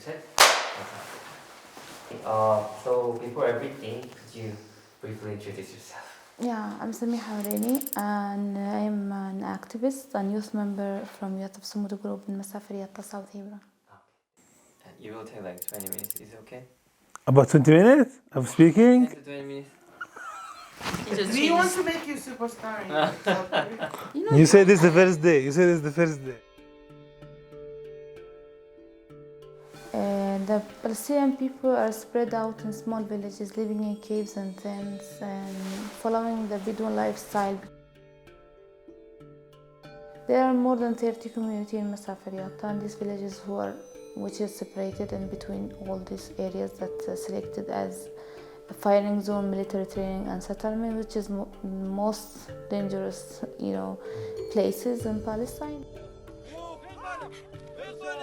셋. So before everything, could you briefly introduce yourself? Yeah, I'm Samiha Horeini and I'm an activist and youth member from Yatta group in Masafer Yatta, South Hebron. And you will take like 20 minutes, is it okay? About 20 minutes of speaking? 10 to 20 minutes. We want to make you superstar. You say this the first day. You say this the first day. The Palestinian people are spread out in small villages, living in caves and tents and following the Bedouin lifestyle. There are more than 30 communities in Masafer Yatta, and these villages which is separated in between all these areas that are selected as a firing zone, military training and settlement, which is most dangerous, places in Palestine.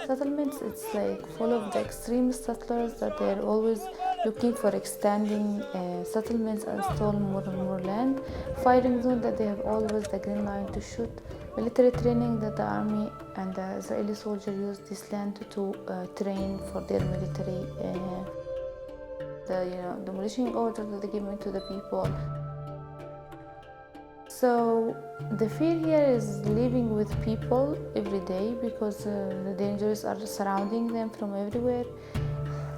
Settlements, it's like full of the extremist settlers that they're always looking for extending settlements and install more and more land. Firing zone that they have always the green line to shoot. Military training that the army and the Israeli soldiers use this land to train for their military. The demolishing order that they give to the people. So the fear here is living with people every day because the dangers are surrounding them from everywhere.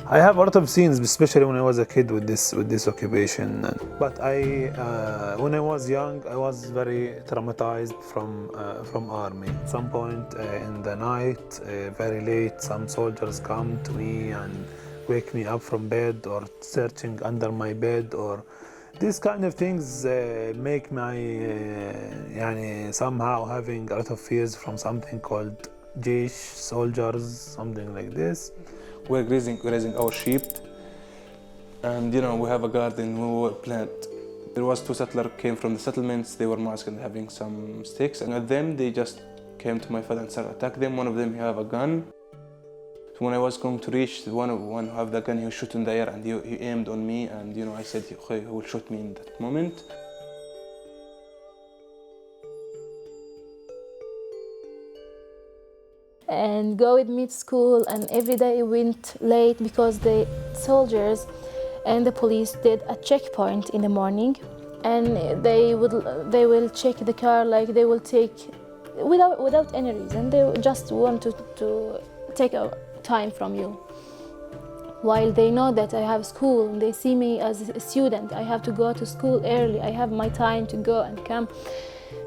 I have a lot of scenes, especially when I was a kid with this occupation. But when I was young, I was very traumatized from army. At some point in the night, very late, some soldiers come to me and wake me up from bed or searching under my bed or. These kind of things make my somehow having a lot of fears from something called Jaish, soldiers, something like this. We're grazing our sheep, and we have a garden we will plant. There was two settlers came from the settlements. They were masked and having some sticks, and with them they just came to my father and started attack them. One of them he have a gun. When I was going to reach one who have the gun, he shot in the air and he aimed on me, and I said he will shoot me in that moment. And go with me to school, and every day I went late because the soldiers and the police did a checkpoint in the morning, and they will check the car, like they will take without any reason. They just want to take a time from you, while they know that I have school and they see me as a student. I have to go to school early. I have my time to go and come.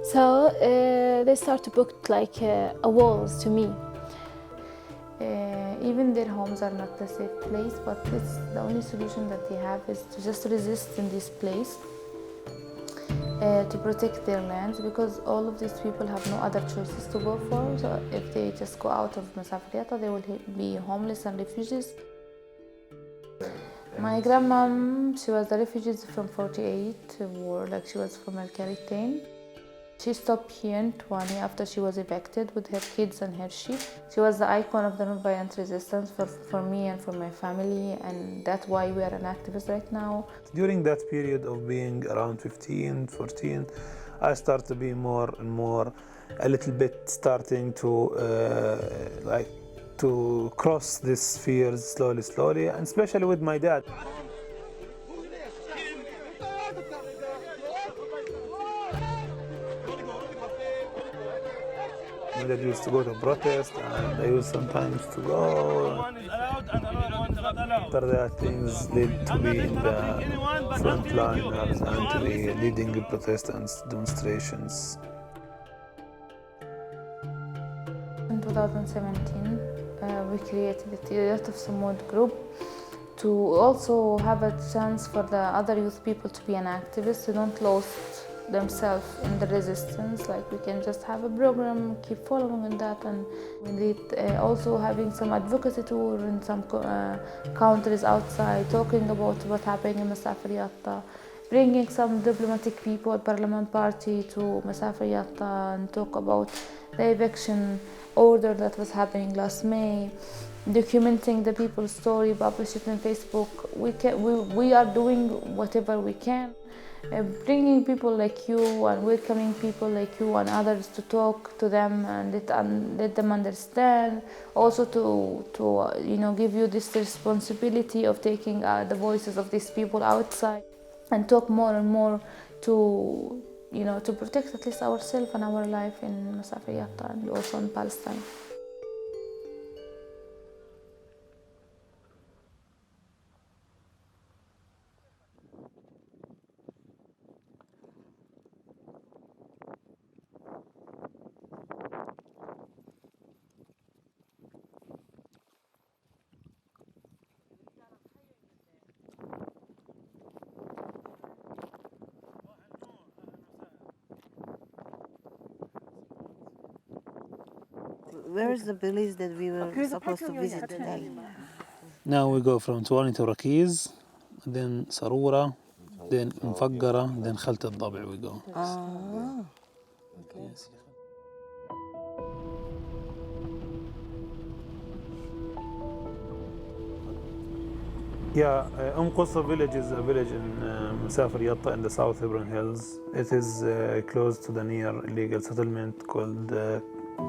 So they start to put like walls to me. Even their homes are not a safe place, but it's the only solution that they have is to just resist in this place, to protect their lands, because all of these people have no other choices to go for. So if they just go out of Masafer Yatta, they will be homeless and refugees. My grandmom, she was a refugee from 48 war, like she was from Al-Karitain. She stopped here in 20 after she was evicted with her kids and her sheep. She was the icon of the non-violent resistance for me and for my family, and that's why we are an activist right now. During that period of being around 15, 14, I started to be more and more, a little bit starting to to cross these fears slowly, and especially with my dad. My dad used to go to protest, and I used sometimes to go. After that, things led to be in the frontliners and to be leading the protests and demonstrations. In 2017, we created the UNHEARD group to also have a chance for the other youth people to be an activist, who don't lose themselves in the resistance. Like we can just have a program, keep following on that, and we need also having some advocacy tour in some countries outside, talking about what's happening in Masafer Yatta, bringing some diplomatic people, parliament party to Masafer Yatta and talk about the eviction order that was happening last May, documenting the people's story, publish it on Facebook. We are doing whatever we can. bringing people like you and welcoming people like you and others to talk to them and let them understand. Also to give you this responsibility of taking the voices of these people outside and talk more and more to protect at least ourselves and our life in Masafer Yatta and also in Palestine. Where is the village that we were supposed to visit today? Now we go from Tuwani to Rakiz, then Sarura, then Mfaggara, then Khalt al-Dabi we go. Ah, okay. Yes. Yeah, Qussa village is a village in Masafer Yatta in the South Hebron Hills. It is close to the near illegal settlement called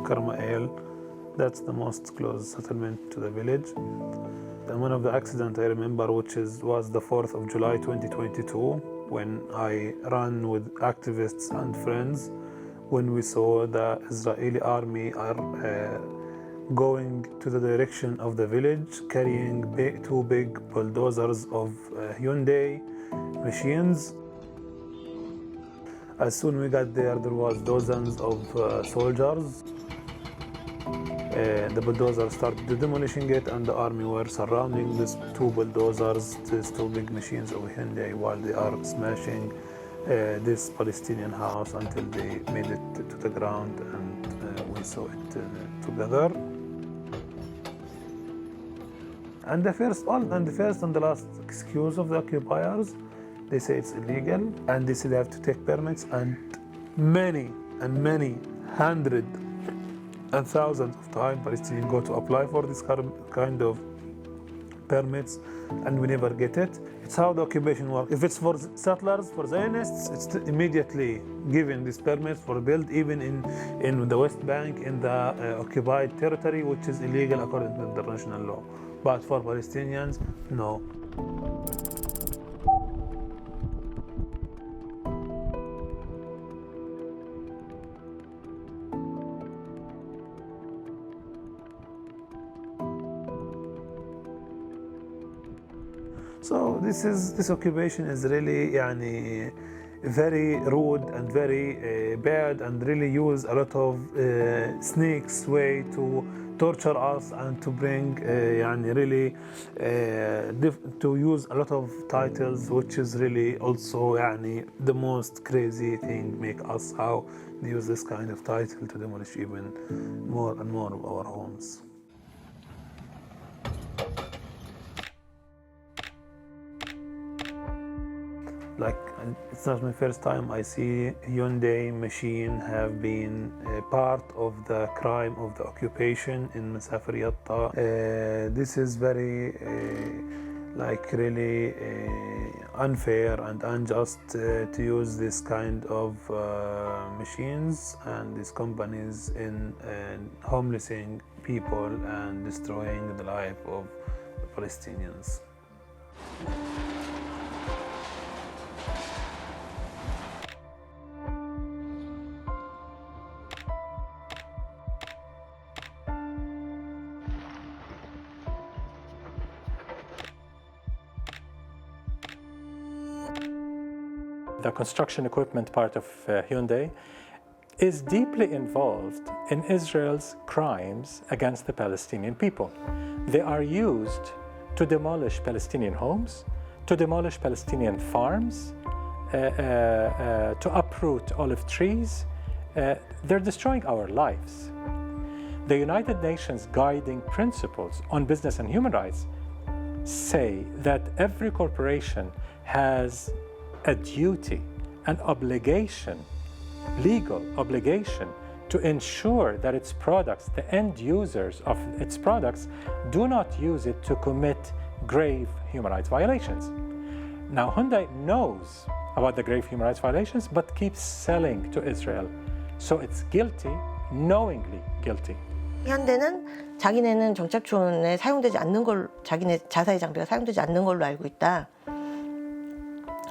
Krama'el. That's the most close settlement to the village. And one of the accidents I remember, which was the 4th of July 2022, when I ran with activists and friends, when we saw the Israeli army are going to the direction of the village, carrying two big bulldozers of Hyundai machines. As soon as we got there was dozens of soldiers. The bulldozer started demolishing it, and the army were surrounding these two bulldozers, these two big machines of Hyundai, while they are smashing this Palestinian house until they made it to the ground, and we saw it together. And the first and the last excuse of the occupiers, they say it's illegal, and they say they have to take permits, and many hundred and thousands of times Palestinians go to apply for this kind of permits, and we never get it. It's how the occupation works. If it's for settlers, for Zionists, it's immediately given these permits for build, even in the West Bank, in the occupied territory, which is illegal according to international law. But for Palestinians, no. So this occupation is really very rude and very bad, and really use a lot of sneaks way to torture us and to bring to use a lot of titles, which is really also the most crazy thing make us how they use this kind of title to demolish even more and more of our homes. Like, it's not my first time I see Hyundai machine have been part of the crime of the occupation in Masafer Yatta. This is very really unfair and unjust to use this kind of machines and these companies in homelessing people and destroying the life of the Palestinians. The construction equipment part of Hyundai is deeply involved in Israel's crimes against the Palestinian people. They are used to demolish Palestinian homes, to demolish Palestinian farms, to uproot olive trees. They're destroying our lives. The United Nations guiding principles on business and human rights say that every corporation has a duty, an obligation, legal obligation to ensure that its products, the end users of its products, do not use it to commit grave human rights violations. Now, Hyundai knows about the grave human rights violations, but keeps selling to Israel. So it's guilty, knowingly guilty. 현대는 자기네는 정착촌에 사용되지 않는 걸, 자기네 자사의 장비가 사용되지 않는 걸로 알고 있다.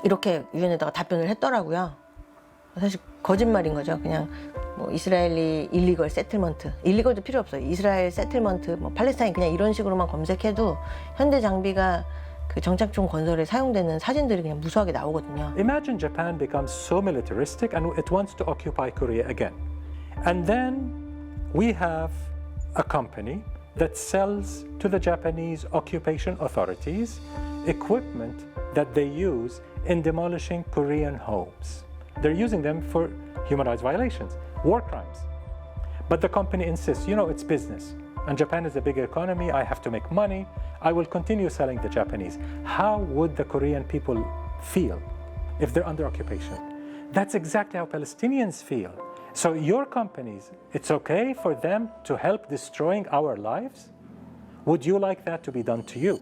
이렇게 유엔에다가 답변을 했더라고요. 사실 거짓말인 거죠. 그냥 뭐 이스라엘이 일리걸 세틀먼트, 일리걸도 필요 없어요. 이스라엘 세틀먼트, 뭐 팔레스타인 그냥 이런 식으로만 검색해도 현대 장비가 그 정착촌 건설에 사용되는 사진들이 그냥 무수하게 나오거든요. Imagine Japan becomes so militaristic and it wants to occupy Korea again. And then we have a company that sells to the Japanese occupation authorities equipment that they use in demolishing Korean homes. They're using them for human rights violations, war crimes. But the company insists, you know, it's business. And Japan is a big economy, I have to make money, I will continue selling the Japanese. How would the Korean people feel if they're under occupation? That's exactly how Palestinians feel. So your companies, it's okay for them to help destroying our lives? Would you like that to be done to you?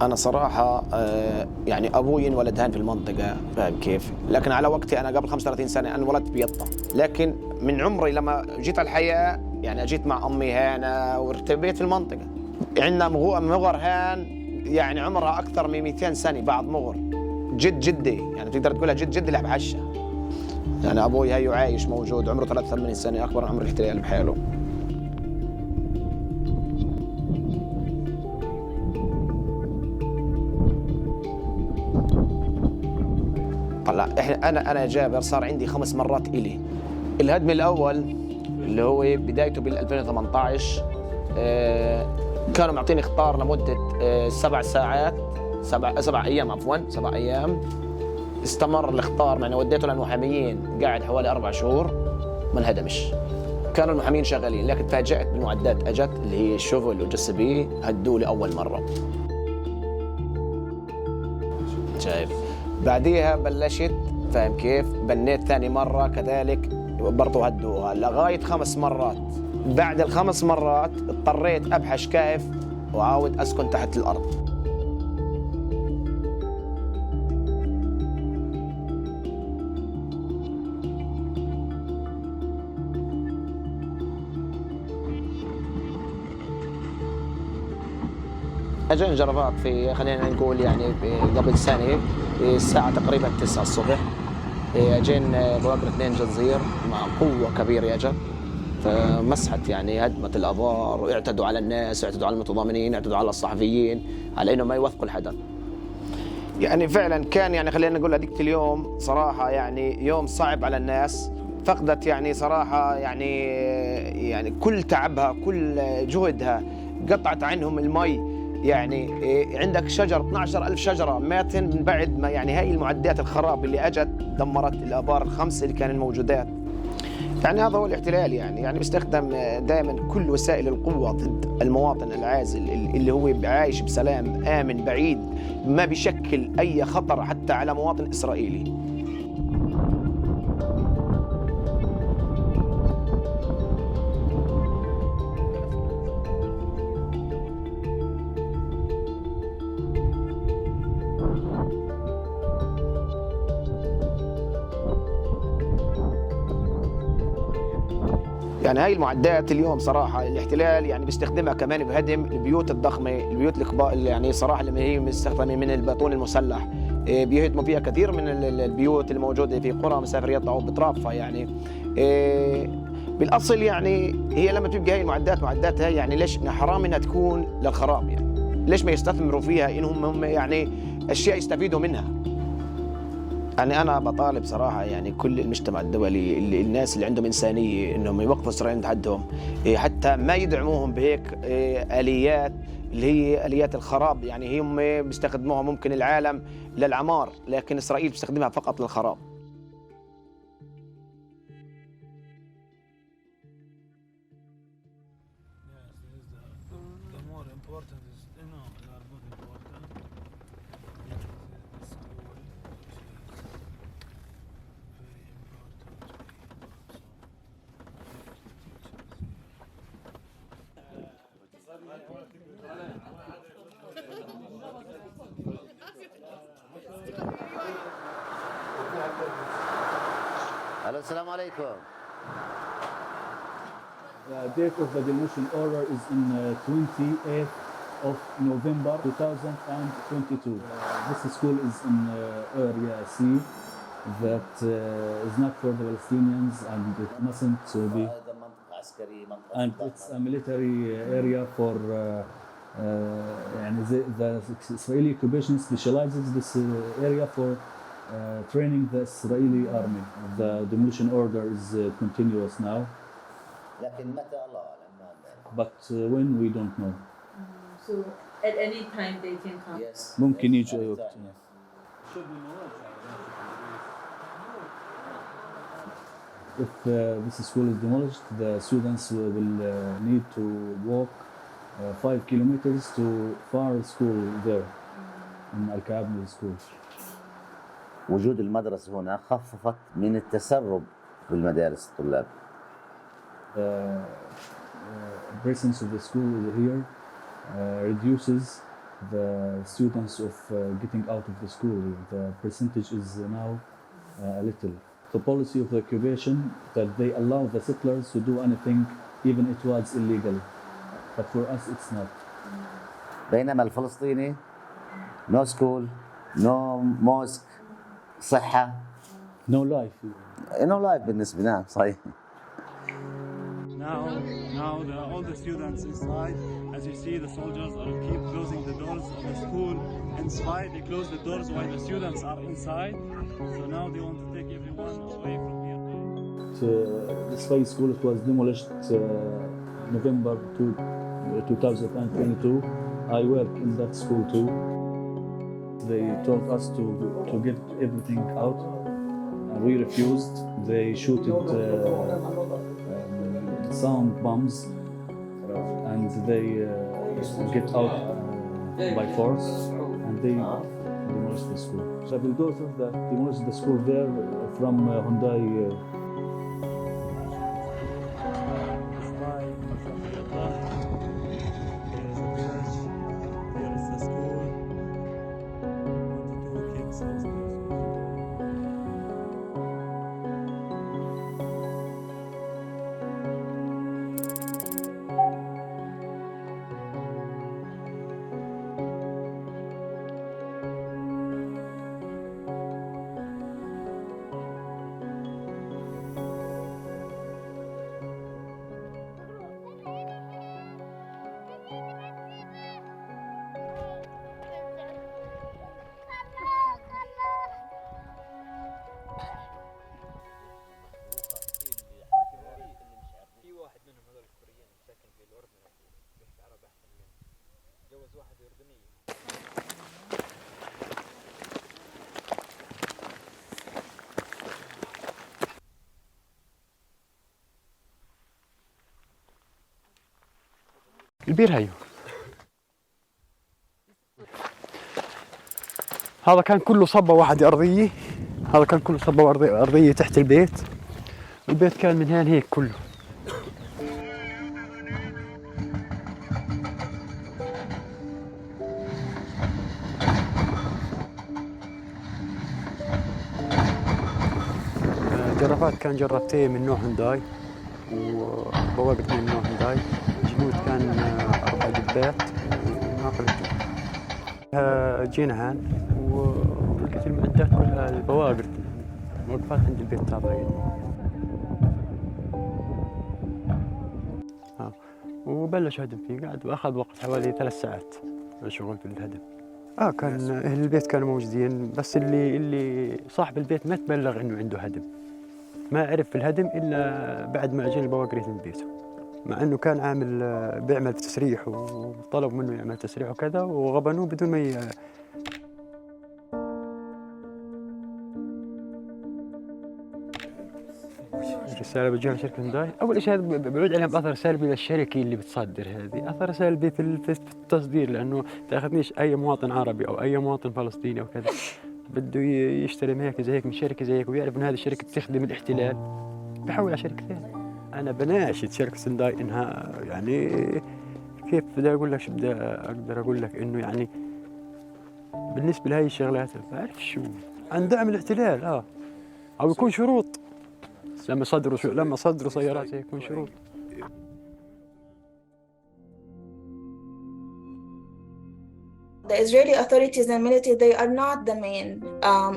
أنا صراحة يعني أبوي انولد هان في المنطقة، فاهم كيف؟ لكن على وقتي أنا قبل 35 سنة أنا انولدت بيطا، لكن من عمري لما جيت الحياة يعني أجيت مع أمي هنا وارتبيت في المنطقة. عندنا مغر هان يعني عمرها أكثر من 200 سنة، بعض مغر جد جدي يعني تقدر تقولها جد جدي اللي بحشة. يعني أبوي هيو عايش موجود عمره 83 سنة، أكبر من عمر الاحتلال بحاله. طلع انا جابر صار عندي 5 مرات الي. الهدم الاول اللي هو بدايته بال 2018 كانوا معطيني اخطار لمده 7 ساعات 7 ايام عفوا 7 ايام. استمر الاخطار يعني وديته للمحاميين قاعد حوالي 4 شهور ما انهدمش. كانوا المحامين شغالين لكن تفاجأت بالمعدات اجت اللي هي الشوفل والجسبي هدوا لي اول مره. شايف بعديها بلشت فاهم كيف بنيت ثاني مرة كذلك برضو هدوها لغاية 5 مرات. بعد ال5 مرات اضطريت أبحش كيف وأعاود أسكن تحت الأرض. اجاني جرافات في خلينا نقول يعني قبل سنه الساعه تقريبا 9 الصبح اجينا بوقر 2 جنزير مع قوه كبيره اجت فمسحت يعني هدمت الابار واعتدوا على الناس، اعتدوا على المتضامنين، اعتدوا على الصحفيين على انه ما يوثقوا الحدث. يعني فعلا كان يعني خلينا نقول هذيك اليوم صراحه يعني يوم صعب على الناس، فقدت يعني صراحه يعني كل تعبها كل جهدها، قطعت عنهم المي. يعني عندك شجر 12,000 شجرة ماتن من بعد ما يعني هاي المعدات الخراب اللي اجت دمرت الآبار ال5 اللي كانوا موجودات. يعني هذا هو الاحتلال يعني بيستخدم دائما كل وسائل القوة ضد المواطن العازل اللي هو عايش بسلام آمن بعيد ما بيشكل أي خطر حتى على مواطن إسرائيلي. يعني هاي المعدات اليوم صراحة الاحتلال يعني بيستخدمها كمان بهدم البيوت الضخمة، البيوت الكبار يعني صراحة اللي هي مستخدمة من الباطون المسلح، بيهدموا فيها كثير من البيوت الموجودة في قرى مسافر يطا وبطرافها. يعني بالأصل يعني هي لما تبقى هاي المعدات معدات هاي يعني ليش حرام انها تكون للخراب؟ يعني ليش ما يستثمروا فيها انهم هم يعني اشياء يستفيدوا منها؟ يعني أنا بطالب صراحة يعني كل المجتمع الدولي الناس اللي عندهم إنسانية إنهم يوقفوا إسرائيل عند حدهم، حتى ما يدعموهم بهيك آليات اللي هي آليات الخراب. يعني هم بيستخدموها ممكن العالم للعمار لكن إسرائيل بتستخدمها فقط للخراب. The more important is, you know, الو السلام عليكم. The date of the demolition order is in 28th of November 2022. This school is in area C that is not for the Palestinians and it mustn't be. And it's a military area for and the Israeli occupation specializes this area for training the Israeli army. The demolition order is continuous now. But when we don't know. So at any time they can come. Yes. ممكن يجي أي وقت. If this school is demolished, the students will need to walk 5 kilometers to far school there in Al-Kaabni school. وجود المدرسة هنا خففت من التسرب في المدارس الطلاب. The presence of the school here reduces the students of getting out of the school. The percentage is now a little. The policy of the occupation that they allow the settlers to do anything even it was illegal. But for us it's not. بينما الفلسطيني no school, no mosque, صحة. No life. No life بالنسبة لنا صحيح. Now all the students inside, as you see, the soldiers are keep closing the doors of the school inside. They close the doors while the students are inside. So now they want to take everyone away from here. This high school was demolished November 2022. I work in that school too. They told us to get everything out. We refused. They shooted sound bombs and they get out by force and they demolished the school. So the bulldozers that demolished the school there from Hyundai. البير هيو هذا كان كله صبة واحدة أرضية. هذا كان كله صبة أرضية تحت البيت. البيت كان من هون هيك كله. جرافات كان جرفتين من نوع هونداي وبواقف من نوع هونداي. جنود كان 4 جبات وناقل الجنود. جينا هان ولقيت المعدات كلها البواقر موقفات عند البيت تابعين. وبلش هدم فيه قعد واخذ وقت حوالي 3 ساعات الشغل في الهدم. كان اهل البيت كانوا موجودين بس اللي صاحب البيت ما تبلغ انه عنده هدم. ما عرف الهدم الا بعد ما اجى البواقر يهدم بيته. مع انه كان بيعمل تسريح وطلب منه يعمل تسريح وكذا وغبنوه بدون ما رسالة بتجيها لشركة هونداي. أول شيء بيعود عليهم أثر سلبي للشركة اللي بتصدر هذه، أثر سلبي في التصدير لأنه تاخذنيش أي مواطن عربي أو أي مواطن فلسطيني أو كذا بده يشتري هيك زي هيك من شركة زي هيك ويعرف إن هذه الشركة بتخدم الاحتلال بحول على شركة ثانية. أنا بناشد شركة هونداي إنها يعني كيف بدي أقول لك شو بدي أقدر أقول لك إنه يعني بالنسبة لهي الشغلات بعرف شو عن دعم الاحتلال أو يكون شروط بس لما صدروا سيارات يكون شروط. The Israeli authorities and military, they are not the main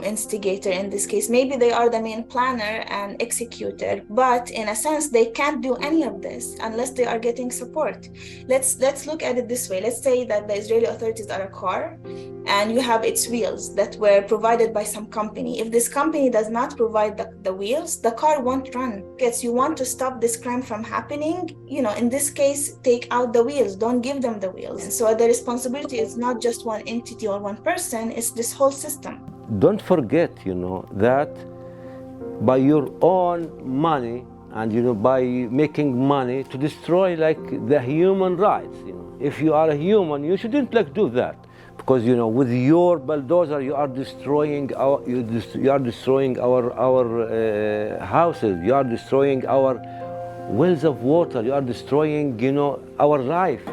instigator in this case. Maybe they are the main planner and executor, but in a sense, they can't do any of this unless they are getting support. Let's look at it this way. Let's say that the Israeli authorities are a car and you have its wheels that were provided by some company. If this company does not provide the wheels, the car won't run. Because you want to stop this crime from happening, in this case, take out the wheels, don't give them the wheels. And so the responsibility is not just one entity or one person, it's this whole system. Don't forget, that by your own money and, by making money to destroy like the human rights, If you are a human, you shouldn't do that. Because with your bulldozer, you are destroying our houses. You are destroying our wells of water. You are destroying our life.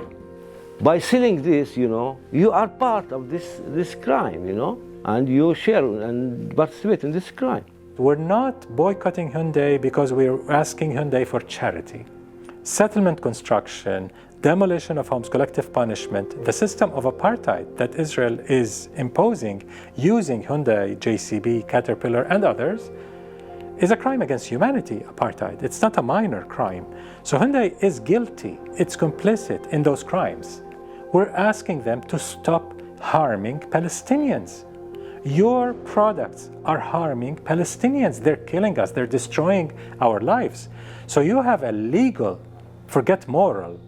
By selling this, you are part of this crime, and you share and participate in this crime. We're not boycotting Hyundai because we're asking Hyundai for charity. Settlement construction, demolition of homes, collective punishment, the system of apartheid that Israel is imposing using Hyundai, JCB, Caterpillar, and others is a crime against humanity, apartheid. It's not a minor crime. So Hyundai is guilty. It's complicit in those crimes. We're asking them to stop harming Palestinians. Your products are harming Palestinians. They're killing us. They're destroying our lives. So you have a legal, forget moral,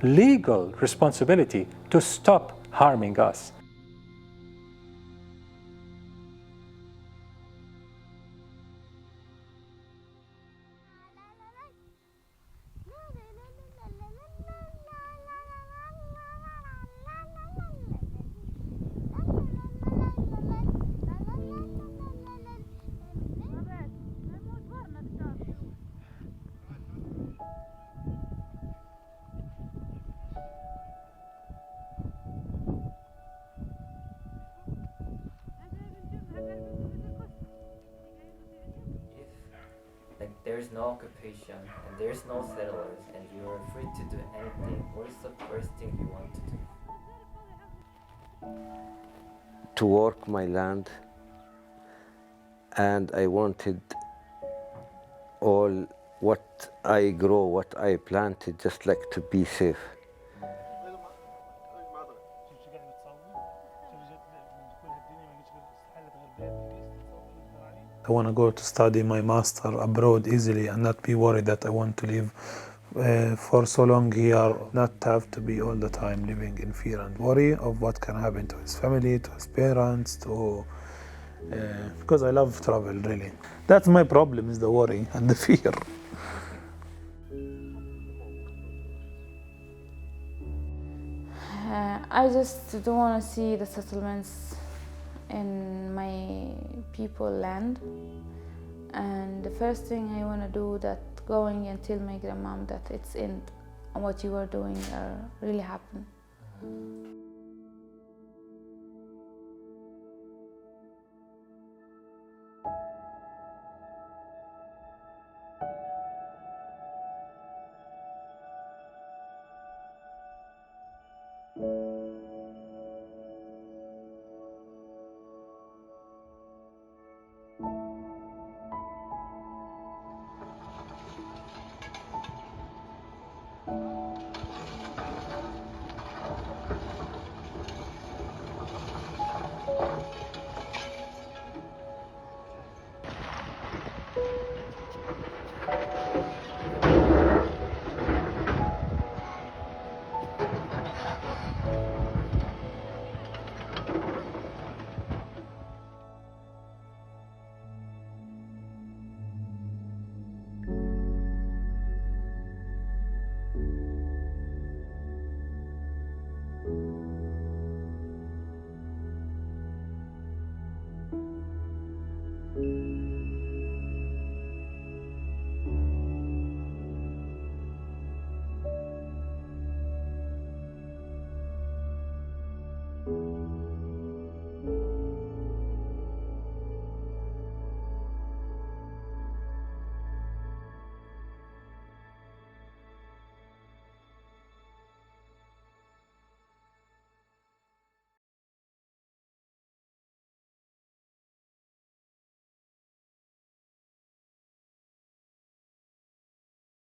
legal responsibility to stop harming us. There's no occupation and there's no settlers and you're free to do anything, what is the first thing you want to do? To work my land, and I wanted all what I grow, what I planted, just like to be safe. I want to go to study my master abroad easily and not be worried that I want to live for so long here, not have to be all the time living in fear and worry of what can happen to his family, to his parents, because I love travel, really. That's my problem, is the worry and the fear. I just don't want to see the settlements in my people land, and the first thing I want to do that going and tell my grandmom that it's end and what you are doing really happened.